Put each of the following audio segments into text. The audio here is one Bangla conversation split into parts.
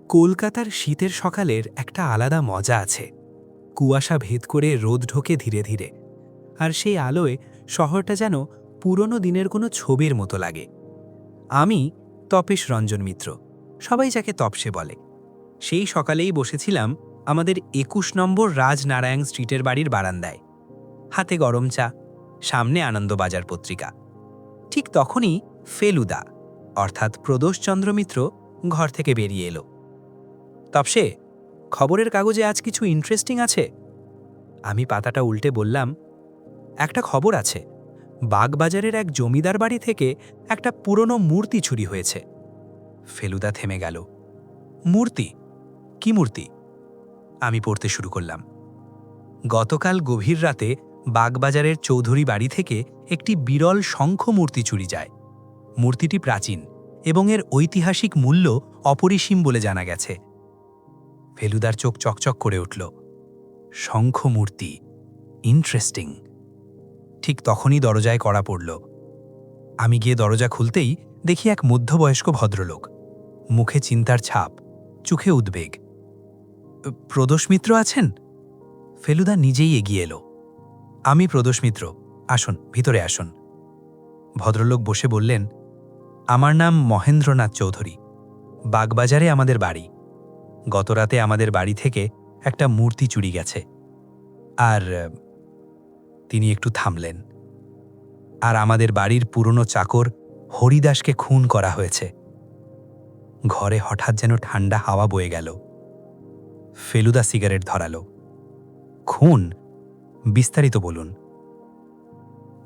কলকাতার শীতের সকালের একটা আলাদা মজা আছে। কুয়াশা ভেদ করে রোদ ঢোকে ধীরে ধীরে, আর সেই আলোয় শহরটা যেন পুরনো দিনের কোনো ছবির মতো লাগে। আমি তপেশ রঞ্জন মিত্র, সবাই যাকে তপসে বলে। সেই সকালেই বসেছিলাম আমাদের ২১ নম্বর রাজনারায়ণ স্ট্রিটের বাড়ির বারান্দায়, হাতে গরম চা, সামনে আনন্দবাজার পত্রিকা। ঠিক তখনই ফেলুদা অর্থাৎ প্রদোষচন্দ্র মিত্র ঘর থেকে বেরিয়ে এলো। তপসে, খবরের কাগজে আজ কিছু ইন্টারেস্টিং আছে? আমি পাতাটা উল্টে বললাম, একটা খবর আছে, বাগবাজারের এক জমিদার বাড়ি থেকে একটা পুরনো মূর্তি চুরি হয়েছে। ফেলুদা থেমে গেল। মূর্তি? কি মূর্তি? আমি পড়তে শুরু করলাম। গতকাল গভীর রাতে বাগবাজারের চৌধুরী বাড়ি থেকে একটি বিরল শঙ্খ মূর্তি চুরি যায়। মূর্তিটি প্রাচীন এবং এর ঐতিহাসিক মূল্য অপরিসীম বলে জানা গেছে। ফেলুদার চোখ চকচক করে উঠল। শঙ্খ মূর্তি, ইন্টারেস্টিং। ঠিক তখনই দরজায় কড়া পড়ল। আমি গিয়ে দরজা খুলতেই দেখি এক মধ্যবয়স্ক ভদ্রলোক, মুখে চিন্তার ছাপ, চোখে উদ্বেগ। প্রদোষ মিত্র আছেন? ফেলুদা নিজেই এগিয়ে এলো। আমি প্রদোষ মিত্র, আসুন, ভিতরে আসুন। ভদ্রলোক বসে বললেন, আমার নাম মহেন্দ্রনাথ চৌধুরী, বাগবাজারে আমাদের বাড়ি। গতরাতে আমাদের বাড়ি থেকে একটা মূর্তি চুরি গেছে। আর তিনি একটু থামলেন। আর আমাদের বাড়ির পুরনো চাকর হরিদাসকে খুন করা হয়েছে। ঘরে হঠাৎ যেন ঠান্ডা হাওয়া বয়ে গেল। ফেলুদা সিগারেট ধরালো। খুন? বিস্তারিত বলুন।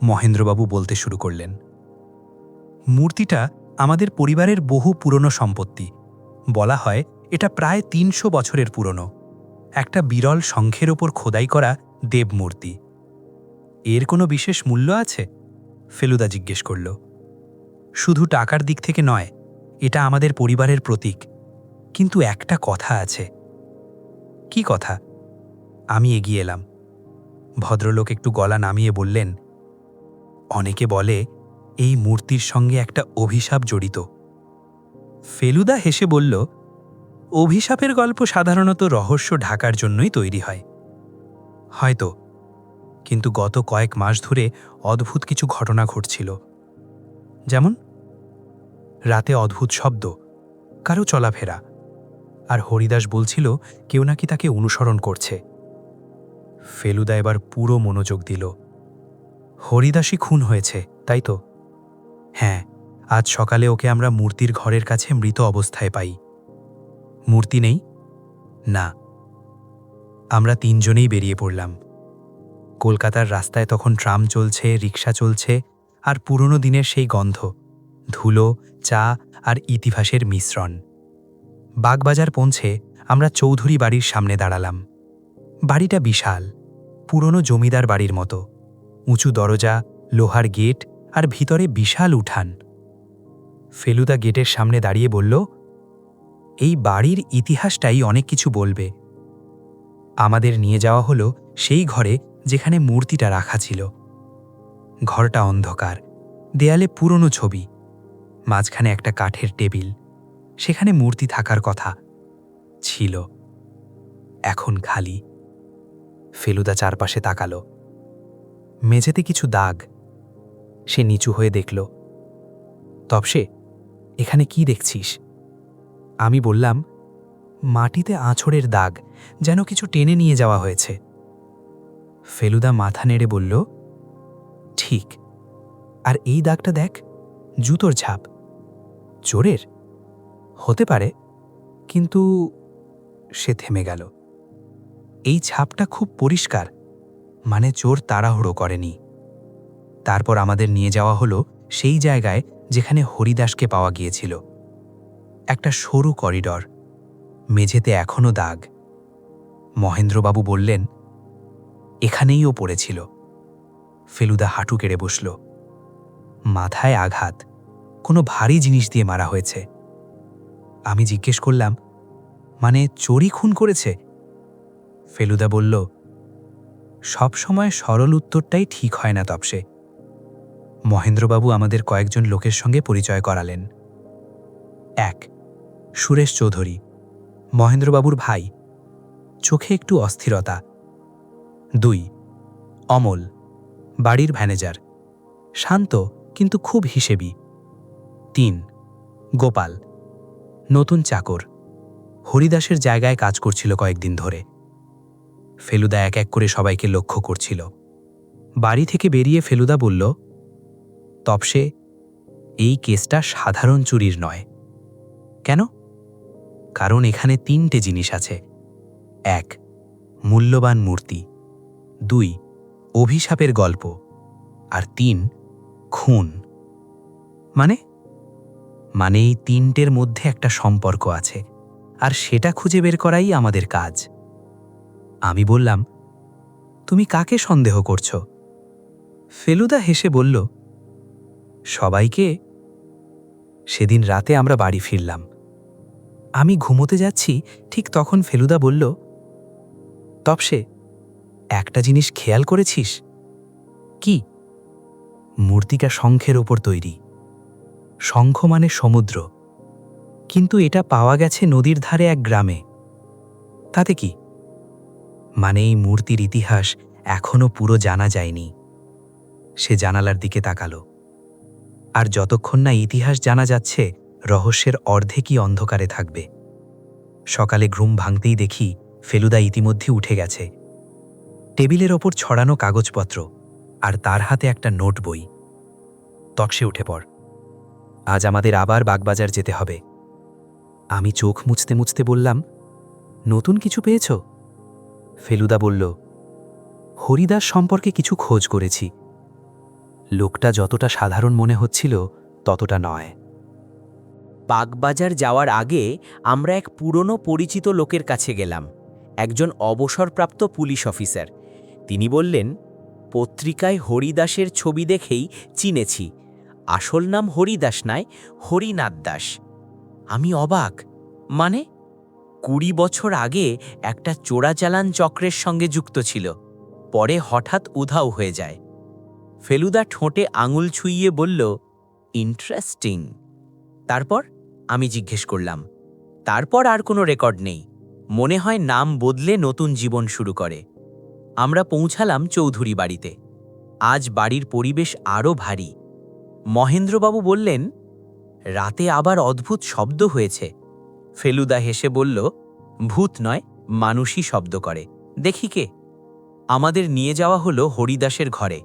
মহেন্দ্রবাবু বলতে শুরু করলেন, মূর্তিটা আমাদের পরিবারের বহু পুরনো সম্পত্তি। বলা হয় এটা প্রায় ৩০০ বছরের পুরনো, একটা বিরল শঙ্খের ওপর খোদাই করা দেবমূর্তি। এর কোনো বিশেষ মূল্য আছে? ফেলুদা জিজ্ঞেস করল। শুধু টাকার দিক থেকে নয়, এটা আমাদের পরিবারের প্রতীক। কিন্তু একটা কথা আছে। কি কথা? আমি এগিয়ে এলাম। ভদ্রলোক একটু গলা নামিয়ে বললেন, অনেকে বলে এই মূর্তির সঙ্গে একটা অভিশাপ জড়িত। ফেলুদা হেসে বলল, অভিশাপের গল্প সাধারণত রহস্য ঢাকার জন্যই তৈরি হয়। হয়তো, কিন্তু গত কয়েক মাস ধরে অদ্ভুত কিছু ঘটনা ঘটছিল। যেমন রাতে অদ্ভুত শব্দ, কারো চলাফেরা, আর হরিদাস বলছিল কেউ নাকি তাকে অনুসরণ করছে। ফেলুদা এবার পুরো মনোযোগ দিল। হরিদাসই খুন হয়েছে, তাই তো? হ্যাঁ, আজ সকালে ওকে আমরা মূর্তির ঘরের কাছে মৃত অবস্থায় পাই। মূর্তি নেই? না। আমরা তিনজনেই বেরিয়ে পড়লাম। কলকাতার রাস্তায় তখন ট্রাম চলছে, রিক্সা চলছে, আর পুরনো দিনের সেই গন্ধ, ধুলো, চা আর ইতিহাসের মিশ্রণ। বাগবাজার পৌঁছে আমরা চৌধুরী বাড়ির সামনে দাঁড়ালাম। বাড়িটা বিশাল, পুরনো জমিদার বাড়ির মতো, উঁচু দরজা, লোহার গেট আর ভিতরে বিশাল উঠান। ফেলুদা গেটের সামনে দাঁড়িয়ে বলল, এই বাড়ির ইতিহাসটাই অনেক কিছু বলবে। আমাদের নিয়ে যাওয়া হলো সেই ঘরে যেখানে মূর্তিটা রাখা ছিল। ঘরটা অন্ধকার, দেয়ালে পুরনো ছবি, মাঝখানে একটা কাঠের টেবিল। সেখানে মূর্তি থাকার কথা ছিল, এখন খালি। ফেলুদা চারপাশে তাকালো। মেঝেতে কিছু দাগ। সে নিচু হয়ে দেখল। তপসে, এখানে কি দেখছিস? আমি বললাম, মাটিতে আঁচড়ের দাগ, যেন কিছু টেনে নিয়ে যাওয়া হয়েছে। ফেলুদা মাথা নেড়ে বলল, ঠিক। আর এই দাগটা দেখ, জুতোর ছাপ। চোরের? হতে পারে, কিন্তু... সে থেমে গেল। এই ছাপটা খুব পরিষ্কার, মানে চোর তাড়াহুড়ো করেনি। তারপর আমাদের নিয়ে যাওয়া হলো সেই জায়গায় যেখানে হরিদাসকে পাওয়া গিয়েছিল। একটা সরু করিডর, মেঝেতে এখনো দাগ। মহেন্দ্রবাবু বললেন, এখানেই ও পড়েছিল। ফেলুদা হাঁটু কেড়ে বসল। মাথায় আঘাত, কোনো ভারী জিনিস দিয়ে মারা হয়েছে। আমি জিজ্ঞেস করলাম, মানে চোরই খুন করেছে? ফেলুদা বলল, সবসময় সরল উত্তরটাই ঠিক হয় না তপসে। মহেন্দ্রবাবু আমাদের কয়েকজন লোকের সঙ্গে পরিচয় করালেন। ১. সুরেশ চৌধুরী, মহেন্দ্রবাবুর ভাই, চোখে একটু অস্থিরতা। 2 অমল, বাড়ির ম্যানেজার, শান্ত কিন্তু খুব হিসেবি। 3 গোপাল, নতুন চাকর, হরিদাসের জায়গায় কাজ করছিল কয়েকদিন ধরে। ফেলুদা এক এক করে সবাইকে লক্ষ্য করছিল। বাড়ি থেকে বেরিয়ে ফেলুদা বলল, তপসে, এই কেসটা সাধারণ চুরির নয়। কেন? কারণ এখানে 3টে জিনিস আছে। 1 মূল্যবান মূর্তি, 2 অভিশাপের গল্প, আর 3 খুন। মানে মানে এই 3টের মধ্যে একটা সম্পর্ক আছে, আর সেটা খুঁজে বের করাই আমাদের কাজ। আমি বললাম, তুমি কাকে সন্দেহ করছো? ফেলুদা হেসে বলল, সবাইকে। সেদিন রাতে আমরা বাড়ি ফিরলাম। আমি ঘুমোতে যাচ্ছি, ঠিক তখন ফেলুদা বলল, তপসে, একটা জিনিস খেয়াল করেছিস? কি? মূর্তিটা শঙ্খের ওপর তৈরি। শঙ্খ মানে সমুদ্র, কিন্তু এটা পাওয়া গেছে নদীর ধারে এক গ্রামে। তাতে কি? মানে এই মূর্তির ইতিহাস এখনো পুরো জানা যায়নি। সে জানালার দিকে তাকালো। আর যতক্ষণ না ইতিহাস জানা যাচ্ছে, রহস্যের অর্ধেকই অন্ধকারে থাকবে। সকালে ঘুম ভাঙতেই দেখি ফেলুদা ইতিমধ্যে উঠে গেছে। টেবিলের ওপর ছড়ানো কাগজপত্র, আর তার হাতে একটা নোট বই। তপসে, উঠে পড়, আজ আমাদের আবার বাগবাজার যেতে হবে। আমি চোখ মুছতে মুছতে বললাম, নতুন কিছু পেয়েছ? ফেলুদা বলল, হরিদাস সম্পর্কে কিছু খোঁজ করেছি। লোকটা যতটা সাধারণ মনে হচ্ছিল ততটা নয়। বাগবাজার যাওয়ার আগে আমরা এক পুরনো পরিচিত লোকের কাছে গেলাম, একজন অবসরপ্রাপ্ত পুলিশ অফিসার। তিনি বললেন, পত্রিকায় হরিদাসের ছবি দেখেই চিনেছি। আসল নাম হরিদাস নয়, হরিনাথ দাস। আমি অবাক। মানে 20 বছর আগে একটা চোরাচালান চক্রের সঙ্গে যুক্ত ছিল, পরে হঠাৎ উধাও হয়ে যায়। ফেলুদা ঠোঁটে আঙুল ছুঁইয়ে বলল, ইন্টারেস্টিং। তারপর? আমি জিজ্ঞেস করলাম। তারপর আর কোনো রেকর্ড নেই। মনে হয় নাম বদলে নতুন জীবন শুরু করে। আমরা পৌঁছালাম চৌধুরী বাড়িতে। আজ বাড়ির পরিবেশ আরও ভারী। মহেন্দ্রবাবু বললেন, রাতে আবার অদ্ভুত শব্দ হয়েছে। ফেলুদা হেসে বলল, ভূত নয়, মানুষই শব্দ করে। দেখি কে। আমাদের নিয়ে যাওয়া হলো হরিদাসের ঘরে।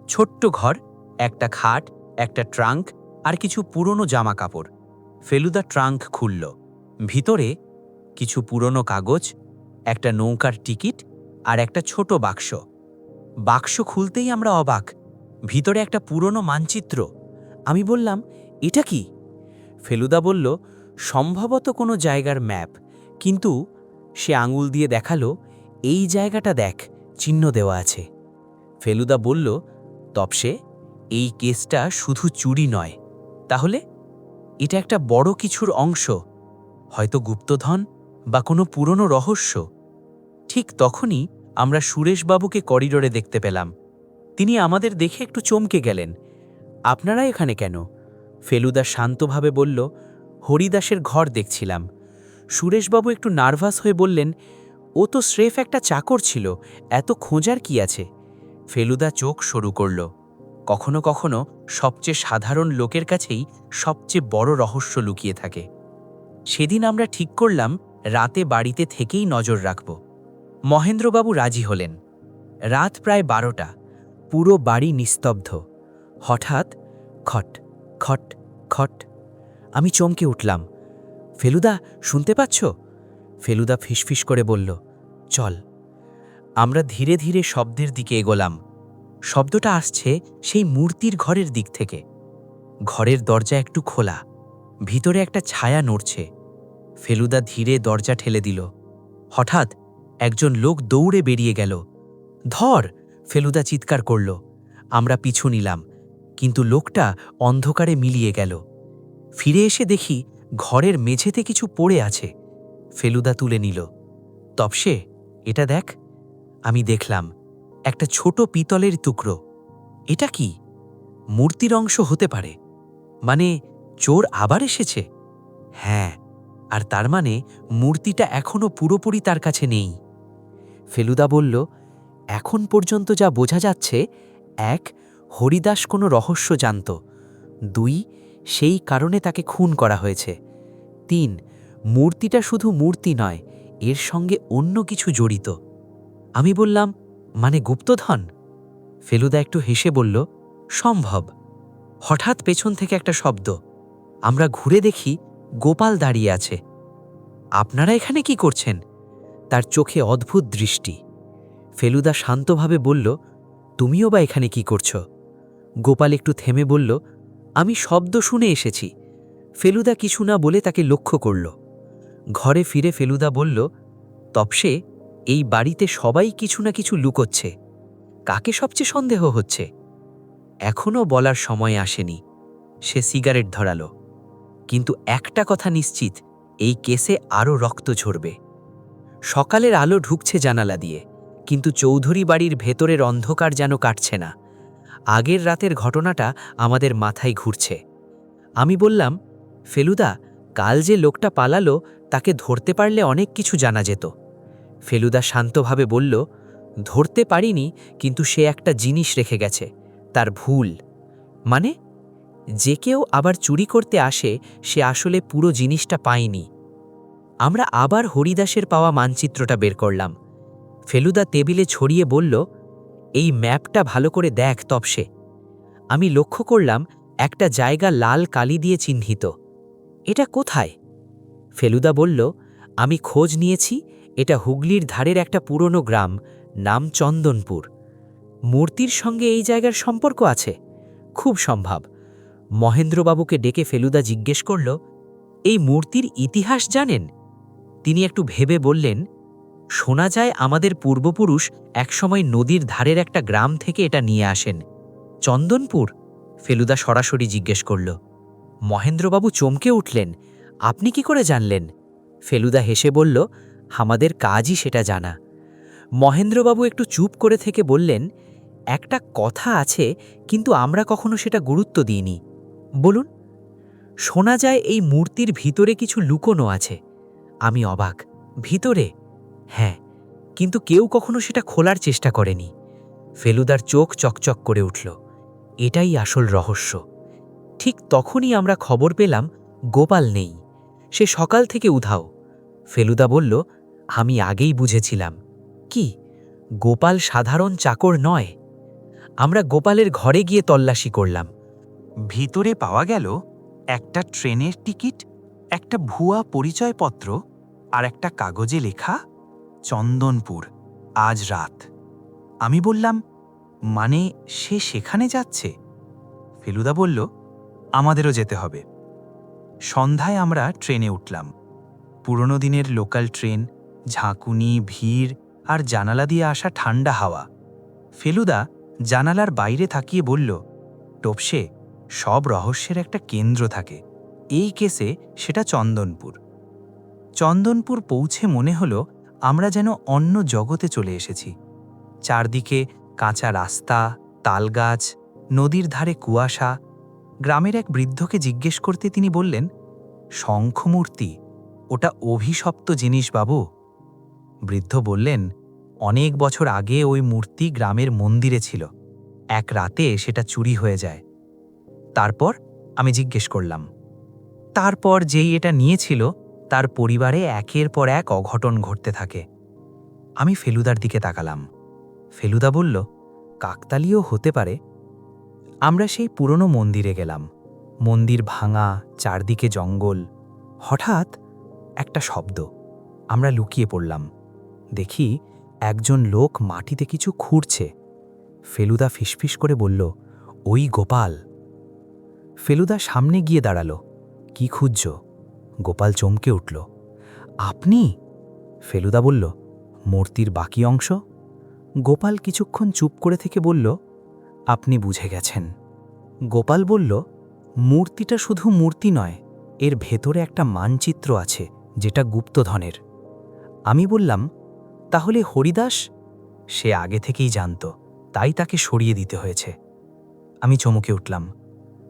ছোট্ট ঘর, একটা খাট, একটা ট্রাঙ্ক, আর কিছু পুরনো জামা কাপড়। ফেলুদা ট্রাঙ্ক খুলল। ভিতরে কিছু পুরনো কাগজ, একটা নৌকার টিকিট, আর একটা ছোট বাক্স। বাক্স খুলতেই আমরা অবাক। ভিতরে একটা পুরনো মানচিত্র। আমি বললাম, এটা কি? ফেলুদা বলল, সম্ভবত কোনো জায়গার ম্যাপ, কিন্তু সে আঙুল দিয়ে দেখালো, এই জায়গাটা দেখ, চিহ্ন দেওয়া আছে। ফেলুদা বলল, তপসে, এই কেসটা শুধু চুরি নয়। তাহলে? এটা একটা বড় কিছুর অংশ, হয়তো গুপ্তধন বা কোনো পুরনো রহস্য। ঠিক তখনই আমরা সুরেশবাবুকে করিডোরে দেখতে পেলাম। তিনি আমাদের দেখে একটু চমকে গেলেন। আপনারা এখানে কেন? ফেলুদা শান্তভাবে বলল, হরিদাসের ঘর দেখছিলাম। সুরেশবাবু একটু নার্ভাস হয়ে বললেন, ও তো স্রেফ একটা চাকর ছিল, এত খোঁজার কি আছে? ফেলুদা চোখ সরু করল। কখনো কখনো সবচেয়ে সাধারণ লোকের কাছেই সবচেয়ে বড় রহস্য লুকিয়ে থাকে। সেদিন আমরা ঠিক করলাম রাতে বাড়িতে থেকেই নজর রাখব। মহেন্দ্রবাবু রাজি হলেন। রাত প্রায় 12টা। পুরো বাড়ি নিস্তব্ধ। হঠাৎ খট খট খট। আমি চমকে উঠলাম। ফেলুদা, শুনতে পাচ্ছ? ফেলুদা ফিসফিস করে বলল, চল। আমরা ধীরে ধীরে শব্দের দিকে এগোলাম। শব্দটা আসছে সেই মূর্তির ঘরের দিক থেকে। ঘরের দরজা একটু খোলা, ভিতরে একটা ছায়া নড়ছে। ফেলুদা ধীরে দরজা ঠেলে দিল। হঠাৎ একজন লোক দৌড়ে বেরিয়ে গেল। ধর! ফেলুদা চিৎকার করল। আমরা পিছু নিলাম, কিন্তু লোকটা অন্ধকারে মিলিয়ে গেল। ফিরে এসে দেখি ঘরের মেঝেতে কিছু পড়ে আছে। ফেলুদা তুলে নিল। তপসে, এটা দেখ। আমি দেখলাম একটা ছোট পিতলের টুকরো। এটা কি? মূর্তির অংশ হতে পারে। মানে চোর আবার এসেছে? হ্যাঁ, আর তার মানে মূর্তিটা এখনও পুরোপুরি তার কাছে নেই। ফেলুদা বলল, এখন পর্যন্ত যা বোঝা যাচ্ছে, ১, হরিদাস কোনো রহস্য জানত, ২, সেই কারণে তাকে খুন করা হয়েছে, ৩, মূর্তিটা শুধু মূর্তি নয়, এর সঙ্গে অন্য কিছু জড়িত। আমি বললাম, মানে গুপ্তধন? ফেলুদা একটু হেসে বলল, সম্ভব। হঠাৎ পেছন থেকে একটা শব্দ। আমরা ঘুরে দেখি গোপাল দাঁড়িয়ে আছে। আপনারা এখানে কি করছেন? তার চোখে অদ্ভুত দৃষ্টি। ফেলুদা শান্তভাবে বলল, তুমিও বা এখানে কি করছ? গোপাল একটু থেমে বলল, আমি শব্দ শুনে এসেছি। ফেলুদা কিছু না বলে তাকে লক্ষ্য করল। ঘরে ফিরে ফেলুদা বলল, তপসে, এই বাড়িতে সবাই কিছু না কিছু লুকোচ্ছে। কাকে সবচেয়ে সন্দেহ হচ্ছে? এখনও বলার সময় আসেনি। সে সিগারেট ধরালো। কিন্তু একটা কথা নিশ্চিত, এই কেসে আরও রক্ত ঝরবে। সকালের আলো ঢুকছে জানালা দিয়ে, কিন্তু চৌধুরী বাড়ির ভেতরের অন্ধকার যেন কাটছে না। আগের রাতের ঘটনাটা আমাদের মাথায় ঘুরছে। আমি বললাম, ফেলুদা, কাল যে লোকটা পালালো তাকে ধরতে পারলে অনেক কিছু জানা যেত। ফেলুদা শান্তভাবে বলল, ধরতে পারিনি, কিন্তু সে একটা জিনিস রেখে গেছে, তার ভুল। মানে? যে কেউ আবার চুরি করতে আসে, সে আসলে পুরো জিনিসটা পায়নি। আমরা আবার হরিদাসের পাওয়া মানচিত্রটা বের করলাম। ফেলুদা টেবিলে ছড়িয়ে বলল, এই ম্যাপটা ভালো করে দেখ তপসে। আমি লক্ষ্য করলাম একটা জায়গা লাল কালি দিয়ে চিহ্নিত। এটা কোথায়? ফেলুদা বলল, আমি খোঁজ নিয়েছি, এটা হুগলির ধারের একটা পুরনো গ্রাম, নাম চন্দনপুর। মূর্তির সঙ্গে এই জায়গার সম্পর্ক আছে? খুব সম্ভব। মহেন্দ্রবাবুকে ডেকে ফেলুদা জিজ্ঞেস করল, এই মূর্তির ইতিহাস জানেন? তিনি একটু ভেবে বললেন, শোনা যায় আমাদের পূর্বপুরুষ একসময় নদীর ধারের একটা গ্রাম থেকে এটা নিয়ে আসেন। চন্দনপুর? ফেলুদা সরাসরি জিজ্ঞেস করল। মহেন্দ্রবাবু চমকে উঠলেন, আপনি কি করে জানলেন? ফেলুদা হেসে বলল, আমাদের কাজই সেটা জানা। মহেন্দ্রবাবু একটু চুপ করে থেকে বললেন, একটা কথা আছে, কিন্তু আমরা কখনো সেটা গুরুত্ব দিইনি। বলুন। শোনা যায় এই মূর্তির ভিতরে কিছু লুকোনো আছে। আমি অবাক। ভিতরে? হ্যাঁ, কিন্তু কেউ কখনো সেটা খোলার চেষ্টা করেনি। ফেলুদার চোখ চকচক করে উঠল। এটাই আসল রহস্য। ঠিক তখনই আমরা খবর পেলাম গোপাল নেই। সে সকাল থেকে উধাও। ফেলুদা বলল, আমি আগেই বুঝেছিলাম। কি? গোপাল সাধারণ চাকর নয়। আমরা গোপালের ঘরে গিয়ে তল্লাশি করলাম। ভিতরে পাওয়া গেল একটা ট্রেনের টিকিট, একটা ভুয়া পরিচয়পত্র আর একটা কাগজে লেখা চন্দনপুর, আজ রাত। আমি বললাম, মানে সে সেখানে যাচ্ছে? ফেলুদা বলল, আমাদেরও যেতে হবে। সন্ধ্যায় আমরা ট্রেনে উঠলাম। পুরনো দিনের লোকাল ট্রেন, ঝাঁকুনি, ভিড় আর জানালা দিয়ে আসা ঠান্ডা হাওয়া। ফেলুদা জানালার বাইরে তাকিয়ে বলল, টোপসে, সব রহস্যের একটা কেন্দ্র থাকে। এই কেসে সেটা চন্দনপুর। চন্দনপুর পৌঁছে মনে হলো আমরা যেন অন্য জগতে চলে এসেছি। চারদিকে কাঁচা রাস্তা, তালগাছ, নদীর ধারে কুয়াশা। গ্রামের এক বৃদ্ধকে জিজ্ঞেস করতে তিনি বললেন, শঙ্খমূর্তি, ওটা অভিশপ্ত জিনিস বাবু। বৃদ্ধ বললেন, অনেক বছর আগে ওই মূর্তি গ্রামের মন্দিরে ছিল। এক রাতে সেটা চুরি হয়ে যায়। তারপর? আমি জিজ্ঞেস করলাম। তারপর যেই এটা নিয়েছিল তার পরিবারে একের পর এক অঘটন ঘটতে থাকে। আমি ফেলুদার দিকে তাকালাম। ফেলুদা বলল, কাকতালীয় হতে পারে। আমরা সেই পুরনো মন্দিরে গেলাম। মন্দির ভাঙা, চারদিকে জঙ্গল। হঠাৎ একটা শব্দ। আমরা লুকিয়ে পড়লাম। দেখি একজন লোক মাটিতে কিছু খুঁড়ছে। ফেলুদা ফিসফিস করে বলল, ওই গোপাল। ফেলুদা সামনে গিয়ে দাঁড়ালো। কি খুঁজছ? গোপাল চমকে উঠল। আপনি? ফেলুদা বলল, মূর্তির বাকি অংশ। গোপাল কিছুক্ষণ চুপ করে থেকে বলল, আপনি বুঝে গেছেন। গোপাল বলল, মূর্তিটা শুধু মূর্তি নয়, এর ভেতরে একটা মানচিত্র আছে, যেটা গুপ্তধনের। আমি বললাম, তাহলে হরিদাস? সে আগে থেকেই জানত, তাই তাকে সরিয়ে দিতে হয়েছে। আমি চমকে উঠলাম,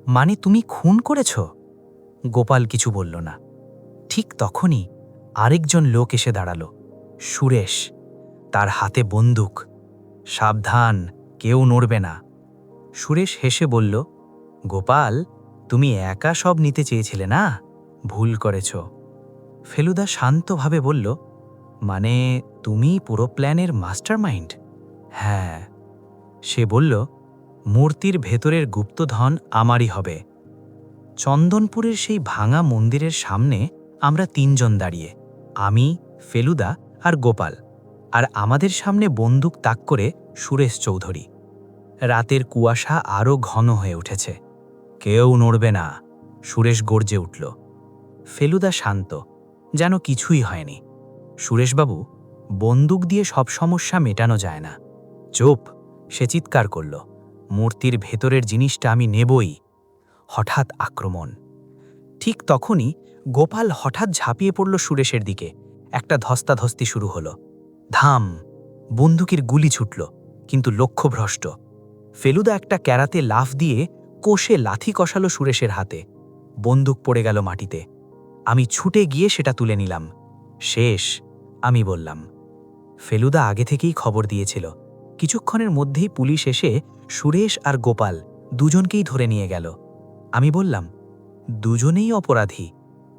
মানে তুমি খুন করেছ? গোপাল কিছু বলল না। ঠিক তখনই আরেকজন লোক এসে দাঁড়াল, সুরেশ। তার হাতে বন্দুক। সাবধান, কেউ নড়বে না। সুরেশ হেসে বলল, গোপাল, তুমি একা সব নিতে চেয়েছিলে না? ভুল করেছ। ফেলুদা শান্তভাবে বলল, মানে তুমি পুরো প্ল্যানের মাস্টারমাইন্ড? হ্যাঁ। সে বলল, মূর্তির ভেতরের গুপ্তধন আমারই হবে। চন্দনপুরের সেই ভাঙা মন্দিরের সামনে আমরা তিনজন দাঁড়িয়ে, আমি, ফেলুদা আর গোপাল, আর আমাদের সামনে বন্দুক তাক করে সুরেশ চৌধুরী। রাতের কুয়াশা আরও ঘন হয়ে উঠেছে। কেউ নড়বে না, সুরেশ গর্জে উঠল। ফেলুদা শান্ত, যেন কিছুই হয়নি। সুরেশবাবু, বন্দুক দিয়ে সব সমস্যা মেটানো যায় না। চুপ, সে চিৎকার করল, মূর্তির ভেতরের জিনিসটা আমি নেবই। হঠাৎ আক্রমণ। ঠিক তখনই গোপাল হঠাৎ ঝাঁপিয়ে পড়ল সুরেশের দিকে। একটা ধস্তাধস্তি শুরু হলো। ধাম! বন্দুকের গুলি ছুটল, কিন্তু লক্ষ্যভ্রষ্ট। ফেলুদা একটা ক্যারাতে লাফ দিয়ে কোষে লাথি কষালো সুরেশের হাতে। বন্দুক পড়ে গেল মাটিতে। আমি ছুটে গিয়ে সেটা তুলে নিলাম। শেষ, আমি বললাম। ফেলুদা আগে থেকেই খবর দিয়েছিল। কিছুক্ষণের মধ্যেই পুলিশ এসে সুরেশ আর গোপাল দুজনকেই ধরে নিয়ে গেল। আমি বললাম, দুজনেই অপরাধী?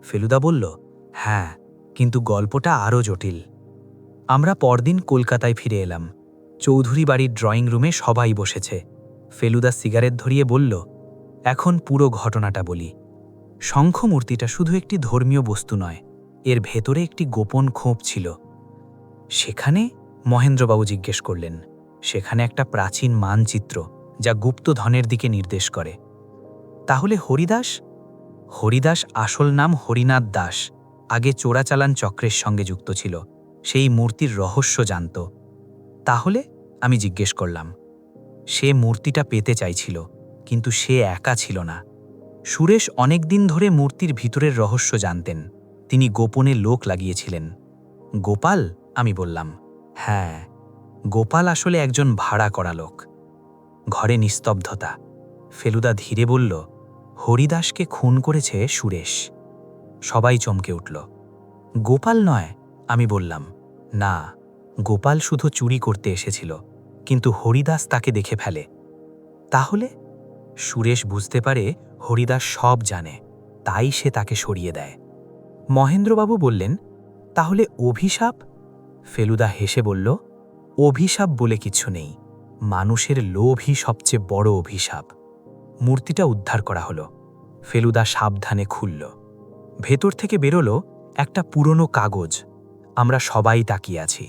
ফেলুদা বলল, হ্যাঁ, কিন্তু গল্পটা আরও জটিল। আমরা পরদিন কলকাতায় ফিরে এলাম। চৌধুরী বাড়ির ড্রয়িং রুমে সবাই বসেছে। ফেলুদা সিগারেট ধরিয়ে বলল, এখন পুরো ঘটনাটা বলি। শঙ্খমূর্তিটা শুধু একটি ধর্মীয় বস্তু নয়, এর ভেতরে একটি গোপন খোঁপ ছিল। সেখানে? মহেন্দ্রবাবু জিজ্ঞেস করলেন। সেখানে একটা প্রাচীন মানচিত্র, যা গুপ্তধনের দিকে নির্দেশ করে। তাহলে হরিদাস? হরিদাস আসল নাম হরিনাথ দাস। আগে চোরাচালান চক্রের সঙ্গে যুক্ত ছিল। সেই মূর্তির রহস্য জানত। তাহলে? আমি জিজ্ঞেস করলাম। সে মূর্তিটা পেতে চাইছিল, কিন্তু সে একা ছিল না। সুরেশ অনেক দিন ধরে মূর্তির ভিতরের রহস্য জানতেন। তিনি গোপনে লোক লাগিয়েছিলেন। গোপাল? আমি বললাম। হ্যাঁ, গোপাল আসলে একজন ভাড়া করা লোক। ঘরে নিস্তব্ধতা। ফেলুদা ধীরে বলল, হরিদাসকে খুন করেছে সুরেশ। সবাই চমকে উঠল। গোপাল নয়? আমি বললাম। না, গোপাল শুধু চুরি করতে এসেছিল, কিন্তু হরিদাস তাকে দেখে ফেলে। তাহলে? সুরেশ বুঝতে পারে হরিদাস সব জানে, তাই সে তাকে সরিয়ে দেয়। মহেন্দ্রবাবু বললেন, তাহলে অভিশাপ? ফেলুদা হেসে বলল, অভিশাপ বলে কিছু নেই। মানুষের লোভই সবচেয়ে বড় অভিশাপ। মূর্তিটা উদ্ধার করা হলো। ফেলুদা সাবধানে খুলল। ভেতর থেকে বেরোলো একটা পুরনো কাগজ। আমরা সবাই তাকিয়ে আছি।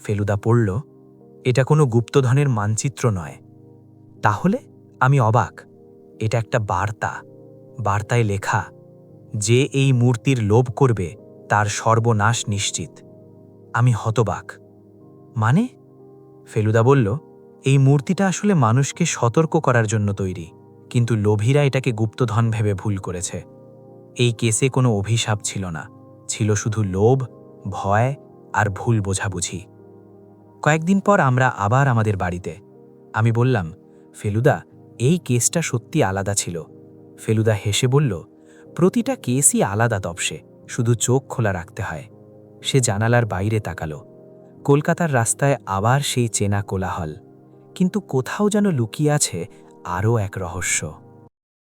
ফেলুদা পড়ল, এটা কোনো গুপ্তধনের মানচিত্র নয়। তাহলে? আমি অবাক। এটা একটা বার্তা। বার্তায় লেখা, যে এই মূর্তির লোভ করবে তার সর্বনাশ নিশ্চিত। আমি হতবাক। মানে? ফেলুদা বলল, এই মূর্তিটা আসলে মানুষকে সতর্ক করার জন্য তৈরি, কিন্তু লোভীরা এটাকে গুপ্তধন ভেবে ভুল করেছে। এই কেসে কোনো অভিশাপ ছিল না, ছিল শুধু লোভ, ভয় আর ভুল বোঝাবুঝি। কয়েকদিন পর আমরা আবার আমাদের বাড়িতে। আমি বললাম, ফেলুদা, এই কেসটা সত্যি আলাদা ছিল। ফেলুদা হেসে বলল, প্রতিটা কেসই আলাদা তপসে, শুধু চোখ খোলা রাখতে হয়। সে জানালার বাইরে তাকালো। কলকাতার রাস্তায় আবার সেই চেনা কোলাহল, কিন্তু কোথাও যেন লুকিয়ে আছে আরও এক রহস্য।